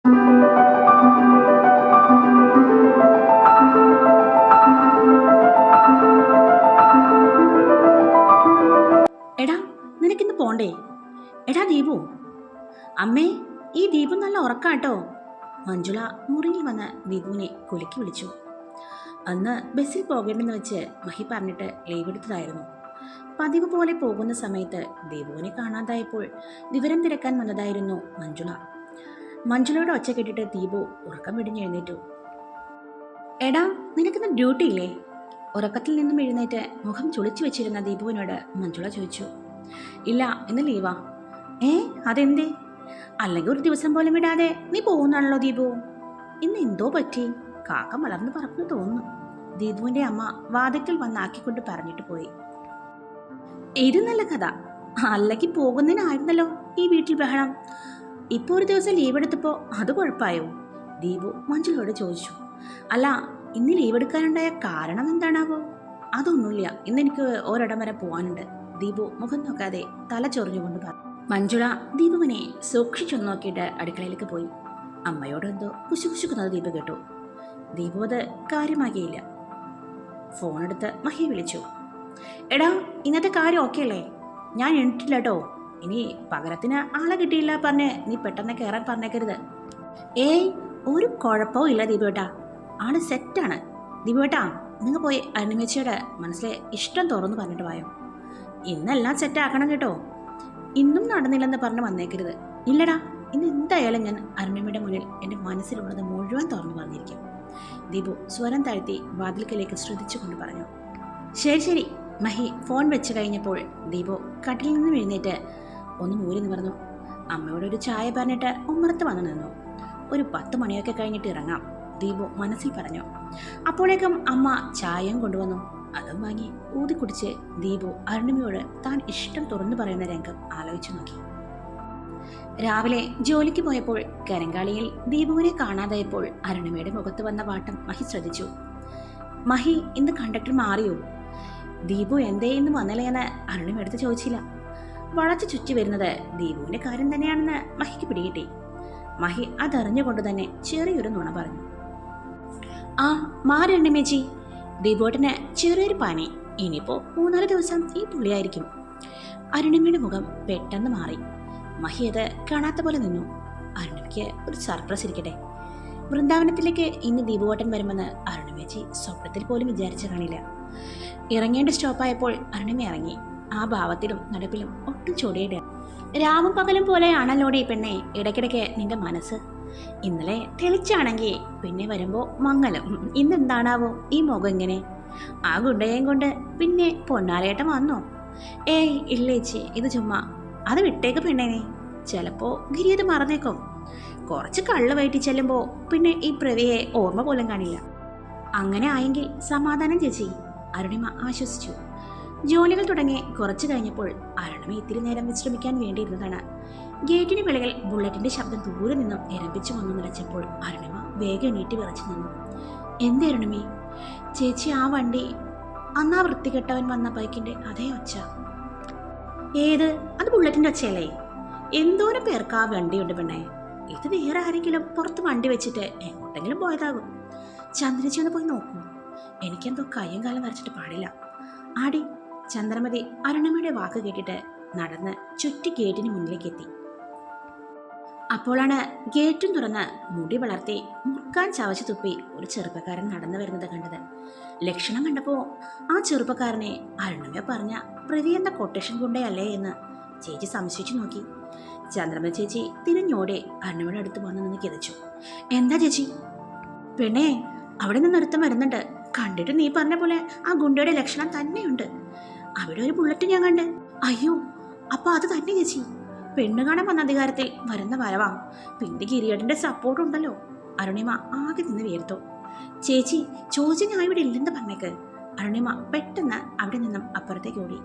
എടാ, നിനക്കിന്ന് പോണ്ടേ? എടാ ദീപു. അമ്മേ, ഈ ദീപു നല്ല ഉറക്കാട്ടോ. മഞ്ജുള മുറിയിൽ വന്ന് ദീപുവിനെ കുലുക്കി വിളിച്ചു. അന്ന് ബസ്സിൽ പോകേണ്ടെന്ന് വെച്ച് മഹി പറഞ്ഞിട്ട് ലീവ് എടുത്തതായിരുന്നു. പതിവ് പോലെ പോകുന്ന സമയത്ത് ദീപുവിനെ കാണാതായപ്പോൾ വിവരം തിരക്കാൻ വന്നതായിരുന്നു മഞ്ജുള. മഞ്ജുളയുടെ ഒച്ച കേട്ടിട്ട് ദീപു ഉറക്കം വെടിഞ്ഞെഴുന്നേറ്റു. എടാ, നിനക്കിന്ന് ഡ്യൂട്ടി ഇല്ലേ? ഉറക്കത്തിൽ നിന്നും എഴുന്നേറ്റ് മുഖം ചുളിച്ചു വെച്ചിരുന്ന ദീപുവിനോട് മഞ്ജുള ചോദിച്ചു. ഇല്ല, ഇന്ന് ലീവാ. അതെന്തേ? അല്ലെങ്കിൽ ഒരു ദിവസം പോലും വിടാതെ നീ പോകുന്നാണല്ലോ ദീപു. ഇന്ന് എന്തോ പറ്റി? കാക്ക മലർന്നു പറക്കുന്നു തോന്നുന്നു. ദീപുവിന്റെ അമ്മ വാതിക്കൽ വന്നാക്കിക്കൊണ്ട് പറഞ്ഞിട്ട് പോയി. ഇത് നല്ല കഥ. അല്ലെങ്കിൽ പോകുന്നതിനായിരുന്നല്ലോ ഈ വീട്ടിൽ ബഹളം. ഇപ്പോൾ ഒരു ദിവസം ലീവ് എടുത്തപ്പോൾ അത് കുഴപ്പമായോ? ദീപു മഞ്ജുളയോട് ചോദിച്ചു. അല്ല, ഇന്ന് ലീവ് എടുക്കാനുണ്ടായ കാരണം എന്താണാവോ? അതൊന്നുമില്ല, ഇന്നെനിക്ക് ഒരിടം വരെ പോകാനുണ്ട്. ദീപു മുഖം നോക്കാതെ തല ചൊറിഞ്ഞുകൊണ്ട് പറഞ്ഞു. മഞ്ജുള ദീപുവിനെ സൂക്ഷിച്ചൊന്നു നോക്കിയിട്ട് അടുക്കളയിലേക്ക് പോയി. അമ്മയോട് എന്തോ കുശുകുശുക്കുന്നത് ദീപു കേട്ടു. ദീപു അത് കാര്യമാകിയില്ല. ഫോണെടുത്ത് മഹിയെ വിളിച്ചു. എടാ, ഇന്നത്തെ കാര്യം ഓക്കെ അല്ലേ? ഞാൻ എണിട്ടില്ല കേട്ടോ. ഇനി പകരത്തിന് ആളെ കിട്ടിയില്ല പറഞ്ഞ് നീ പെട്ടെന്ന് കയറാൻ പറഞ്ഞേക്കരുത്. ഒരു കുഴപ്പവും ഇല്ല ദീപുവേട്ടാ, ആള് സെറ്റാണ്. ദീപുവേട്ടാ, നിങ്ങൾ പോയി അരുണിമേച്ചിയുടെ മനസ്സിലെ ഇഷ്ടം തുറന്നു പറഞ്ഞിട്ട് പോയോ. ഇന്നെല്ലാം സെറ്റാക്കണം കേട്ടോ. ഇന്നും നടന്നില്ലെന്ന് പറഞ്ഞ് വന്നേക്കരുത്. ഇല്ലടാ, ഇന്ന് എന്തായാലും ഞാൻ അരുണിമയുടെ മുന്നിൽ എൻ്റെ മനസ്സിലുള്ളത് മുഴുവൻ തുറന്നു പറഞ്ഞിരിക്കും. ദീപു സ്വരം താഴ്ത്തി വാതിൽക്കലേക്ക് ശ്രദ്ധിച്ചുകൊണ്ട് പറഞ്ഞു. ശരി ശരി. മഹി ഫോൺ വെച്ച് കഴിഞ്ഞപ്പോൾ ദീപു കട്ടിലിൽ നിന്നും എഴുന്നേറ്റ് ഒന്ന് മൂരി നിവർന്നു. അമ്മയോടൊരു ചായ പറഞ്ഞിട്ട് ഉമ്മറത്ത് വന്നു നിന്നു. ഒരു 10 മണിയൊക്കെ കഴിഞ്ഞിട്ട് ഇറങ്ങാം, ദീപു മനസ്സിൽ പറഞ്ഞു. അപ്പോഴേക്കും അമ്മ ചായയും കൊണ്ടുവന്നു. അതും വാങ്ങി ഊതി കുടിച്ച് ദീപു അരുണിമയോട് താൻ ഇഷ്ടം തുറന്നു പറയുന്ന രംഗം ആലോചിച്ചു നോക്കി. രാവിലെ ജോലിക്ക് പോയപ്പോൾ കരങ്കാളിയിൽ ദീപുവിനെ കാണാതായപ്പോൾ അരുണിമയുടെ മുഖത്ത് വന്ന വാട്ടം മഹി ശ്രദ്ധിച്ചു. മഹി, ഇന്ന് കണ്ടക്ടർ മാറിയോ? ദീപു എന്തേ ഇന്ന് വന്നില്ല എന്ന് അരുണിമ എടുത്ത് ചോദിച്ചില്ല. വളച്ചു ചുറ്റി വരുന്നത് ദീപുവിന്റെ കാര്യം തന്നെയാണെന്ന് മഹിക്ക് പിടികിട്ടി. മഹി അതറിഞ്ഞുകൊണ്ട് തന്നെ ചെറിയൊരു നുണ പറഞ്ഞു. ആ, മാറി അരുണിമേച്ചി. ദീപോട്ടന് ചെറിയൊരു പനി. ഇനിയിപ്പോ 3-4 ദിവസം ഈ പുള്ളിയായിരിക്കും. അരുണിമയുടെ മുഖം പെട്ടെന്ന് മാറി. മഹി അത് കാണാത്ത പോലെ നിന്നു. അരുണിമയ്ക്ക് ഒരു സർപ്രൈസ് ഇരിക്കട്ടെ. വൃന്ദാവനത്തിലേക്ക് ഇന്ന് ദീപുവോട്ടൻ വരുമെന്ന് അരുണിമേച്ചി സ്വപ്നത്തിൽ പോലും വിചാരിച്ചു കാണില്ല. ഇറങ്ങേണ്ട സ്റ്റോപ്പായപ്പോൾ അരുണിമ ഇറങ്ങി. ആ ഭാവത്തിലും നടപ്പിലും ഒട്ടും ചൊടിയുടെ. രാവും പകലും പോലെയാണല്ലോടെ ഈ പെണ്ണെ ഇടയ്ക്കിടയ്ക്ക് നിന്റെ മനസ്സ്. ഇന്നലെ തെളിച്ചാണെങ്കിൽ പിന്നെ വരുമ്പോൾ മങ്ങലും. ഇന്നെന്താണാവോ ഈ മുഖം ഇങ്ങനെ? ആ ഗുണ്ടയെയും കൊണ്ട് പിന്നെ പൊന്നാരേട്ടൻ വന്നോ? ഇല്ലേച്ചി, ഇത് ചുമ്മാ. അത് വിട്ടേക്ക് പെണ്ണേനെ. ചിലപ്പോ ഗിരി അത് മറന്നേക്കും. കുറച്ച് കള്ള് വയറ്റി ചെല്ലുമ്പോൾ പിന്നെ ഈ പ്രവിയെ ഓർമ്മ പോലും കാണില്ല. അങ്ങനെ ആയെങ്കിൽ സമാധാനം ചേച്ചി, അരുണിമ ആശ്വസിച്ചു. ജോലികൾ തുടങ്ങി കുറച്ചു കഴിഞ്ഞപ്പോൾ അരുണിമ ഇത്തിരി നേരം വിശ്രമിക്കാൻ വേണ്ടിയിരുന്നതാണ്. ഗേറ്റിന് വെളിയിൽ ബുള്ളറ്റിന്റെ ശബ്ദം ദൂരെ നിന്നും എരമ്പിച്ചു വന്നു നിലച്ചപ്പോൾ അരുണിമ വേഗം എണീറ്റ് വിറച്ചു നിന്നു. എന്തേ അരുണിമേ? ചേച്ചി, ആ വണ്ടി, അന്ന് ആ വൃത്തികെട്ടവൻ വന്ന ബൈക്കിന്റെ അതേ ഒച്ച. ഏത്? അത് ബുള്ളറ്റിന്റെ ഒച്ചയല്ലേ? എന്തോരം പേർക്ക് ആ വണ്ടിയുണ്ട് പെണ്ണേ. ഇത് വേറെ ആരെങ്കിലും പുറത്ത് വണ്ടി വെച്ചിട്ട് എങ്ങോട്ടെങ്കിലും പോയതാകും. ചന്ദ്രചി ഒന്ന് പോയി നോക്കൂ. എനിക്കെന്തോ കയ്യും കാലം വരച്ചിട്ട് പാടില്ല. ആടി. ചന്ദ്രമതി അരുണിമയുടെ വാക്ക് കേട്ടിട്ട് നടന്ന് ചുറ്റി ഗേറ്റിന് മുന്നിലേക്ക് എത്തി. അപ്പോഴാണ് ഗേറ്റും തുറന്ന് മുടി വളർത്തി മുറുക്കാൻ ചവച്ചു തുപ്പി ഒരു ചെറുപ്പക്കാരൻ നടന്നു വരുന്നത് കണ്ടത്. ലക്ഷണം കണ്ടപ്പോൾ ആ ചെറുപ്പക്കാരനെ അരുണിമ പറഞ്ഞ പ്രവി എന്ന കൊട്ടേഷൻ കൊണ്ടേയല്ലേ എന്ന് ചേച്ചി സംശയിച്ചു നോക്കി. ചന്ദ്രമതി ചേച്ചി തിരിഞ്ഞോടെ അരുണിമയുടെ അടുത്ത് വന്നു നിന്ന് കിതച്ചു. എന്താ ചേച്ചി? പെണ്ണേ, അവിടെ നിന്ന് ഒരുത്തം വരുന്നുണ്ട്. കണ്ടിട്ട് നീ പറഞ്ഞ പോലെ ആ ഗുണ്ടയുടെ ലക്ഷണം തന്നെയുണ്ട്. അവിടെ ഒരു ബുള്ളറ്റ് ഞാൻ കണ്ട്. അയ്യോ, അപ്പൊ അത് തന്നെ ചേച്ചി. പെണ്ണ് കാണാൻ വന്ന അധികാരത്തിൽ വരുന്ന വരവാ. പിന്നെ ഗിരിയേട്ടന്റെ സപ്പോർട്ട് ഉണ്ടല്ലോ. അരുണിമ ആകെ നിന്ന് വീർത്തു. ചേച്ചി, ചോദിച്ച ഞാൻ ഇവിടെ ഇല്ലെന്ന് പറഞ്ഞേക്ക്. അരുണിമ പെട്ടെന്ന് അവിടെ നിന്നും അപ്പുറത്തേക്ക് ഓടി.